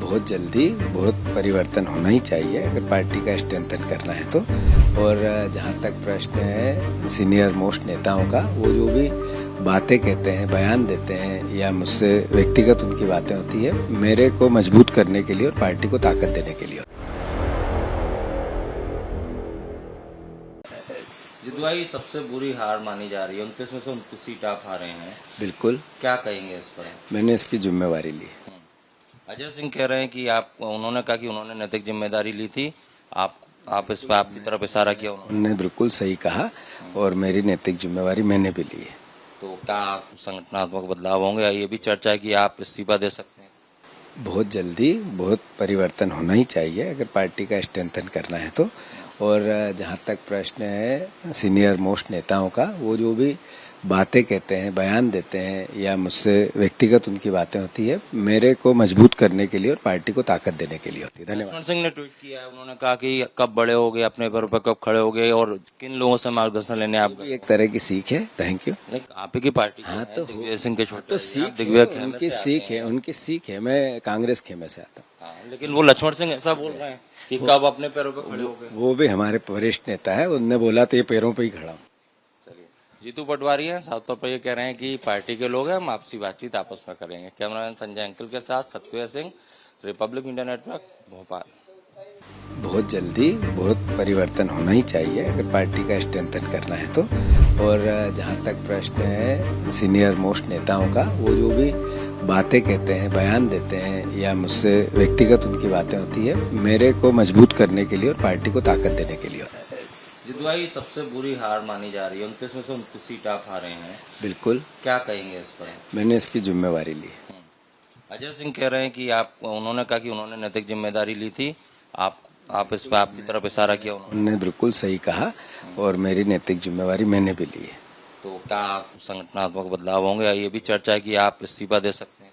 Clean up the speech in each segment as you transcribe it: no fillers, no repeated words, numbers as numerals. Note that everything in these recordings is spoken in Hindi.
बहुत जल्दी बहुत परिवर्तन होना ही चाहिए अगर पार्टी का स्ट्रेंथन करना है तो। और जहाँ तक प्रश्न है सीनियर मोस्ट नेताओं का, वो जो भी बातें कहते हैं, बयान देते हैं या मुझसे व्यक्तिगत उनकी बातें होती है, मेरे को मजबूत करने के लिए और पार्टी को ताकत देने के लिए। जितवाई सबसे बुरी हार मानी जा रही है, 29 में से 29 सीट आप हारे हैं। बिल्कुल, क्या कहेंगे इस पर? मैंने इसकी जिम्मेवारी ली। अजय सिंह कह रहे हैं कि उन्होंने कहा कि उन्होंने नैतिक जिम्मेदारी ली थी, आप इस पर आपकी तरफ इशारा किया उन्होंने बिल्कुल सही कहा और मेरी नैतिक जिम्मेवारी मैंने भी ली है। तो क्या संगठनात्मक बदलाव होंगे या ये भी चर्चा है कि आप इस्तीफा दे सकते हैं? बहुत जल्दी बहुत परिवर्तन होना ही चाहिए अगर पार्टी का स्ट्रेंथन करना है तो। और जहाँ तक प्रश्न है सीनियर मोस्ट नेताओं का, वो जो भी बातें कहते हैं, बयान देते हैं या मुझसे व्यक्तिगत उनकी बातें होती है, मेरे को मजबूत करने के लिए और पार्टी को ताकत देने के लिए होती है। धन्यवाद। लक्ष्मण सिंह ने ट्वीट किया है, उन्होंने कहा कि कब बड़े हो गए, अपने पैरों पर कब खड़े हो गए और किन लोगों से मार्गदर्शन लेने आप गए? एक तरह की सीख है। Thank you. आप ही की पार्टी हाँ तो दिग्विजय सिंह के छोटे तो सीख दिग्विजय है, उनकी सीख है, उनकी सीख है। मैं कांग्रेस खेमे से आता हूँ। लेकिन वो लक्ष्मण सिंह ऐसा बोल रहे हैं कि कब अपने पैरों पर खड़े हो गए। वो भी हमारे वरिष्ठ नेता है, उनने बोला तो ये पैरों पे ही खड़ा हूँ। जीतू पटवारी हैं, साफ तौर पर ये कह रहे हैं कि पार्टी के लोग हैं, हम आपसी बातचीत आपस में करेंगे। कैमरामैन संजय अंकल के साथ Satyaved Singh, republic India network, Bhopal. बहुत जल्दी बहुत परिवर्तन होना ही चाहिए अगर पार्टी का स्ट्रेंथन करना है तो। और जहाँ तक प्रश्न है सीनियर मोस्ट नेताओं का, वो जो भी बातें कहते हैं, बयान देते हैं या मुझसे व्यक्तिगत उनकी बातें होती है, मेरे को मजबूत करने के लिए और पार्टी को ताकत देने के लिए। जितवाई सबसे बुरी हार मानी जा रही है, 29 में से 29 सीट आप हारे हैं। बिल्कुल, क्या कहेंगे इस पर? मैंने इसकी जिम्मेवारी ली। अजय सिंह कह रहे हैं कि उन्होंने कहा कि उन्होंने नैतिक जिम्मेदारी ली थी, आप इस पर आपकी तरफ इशारा किया उन्होंने बिल्कुल सही कहा और मेरी नैतिक जिम्मेवारी मैंने भी ली है। तो क्या संगठनात्मक बदलाव होंगे या ये भी चर्चा है कि आप इस्तीफा दे सकते हैं?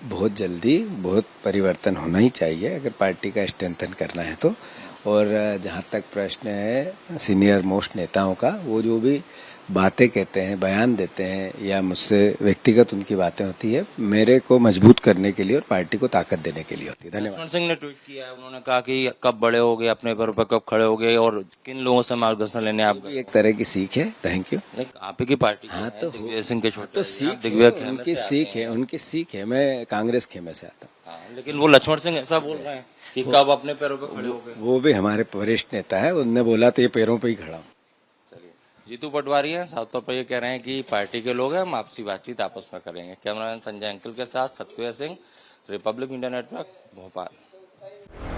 बहुत जल्दी बहुत परिवर्तन होना ही चाहिए अगर पार्टी का स्ट्रेंथन करना है तो। और जहाँ तक प्रश्न है सीनियर मोस्ट नेताओं का, वो जो भी बातें कहते हैं, बयान देते हैं या मुझसे व्यक्तिगत उनकी बातें होती है, मेरे को मजबूत करने के लिए और पार्टी को ताकत देने के लिए होती है। धन्यवाद। लक्ष्मण सिंह ने ट्वीट किया है, उन्होंने कहा कि कब बड़े हो गए, अपने पैरों पर कब खड़े हो गए और किन लोगों से मार्गदर्शन लेने आप गए? एक तरह की सीख है। Thank you. आप ही की पार्टी। हाँ तो दिग्विजय सिंह के छोटे तो सीख दिग्विजय उनकी सीख है, उनकी सीख है। मैं कांग्रेस खेमे से आता हूँ। लेकिन वो लक्ष्मण सिंह ऐसा बोल रहे हैं कि कब अपने पैरों पर खड़े हो गए। वो भी हमारे वरिष्ठ नेता है, उनने बोला तो ये पैरों पे ही खड़ा हूँ। जीतू पटवारी हैं, साफ तौर पर ये कह रहे हैं कि पार्टी के लोग हैं, हम आपसी बातचीत आपस में करेंगे। कैमरामैन संजय अंकल के साथ Satyaved Singh, republic India network, Bhopal.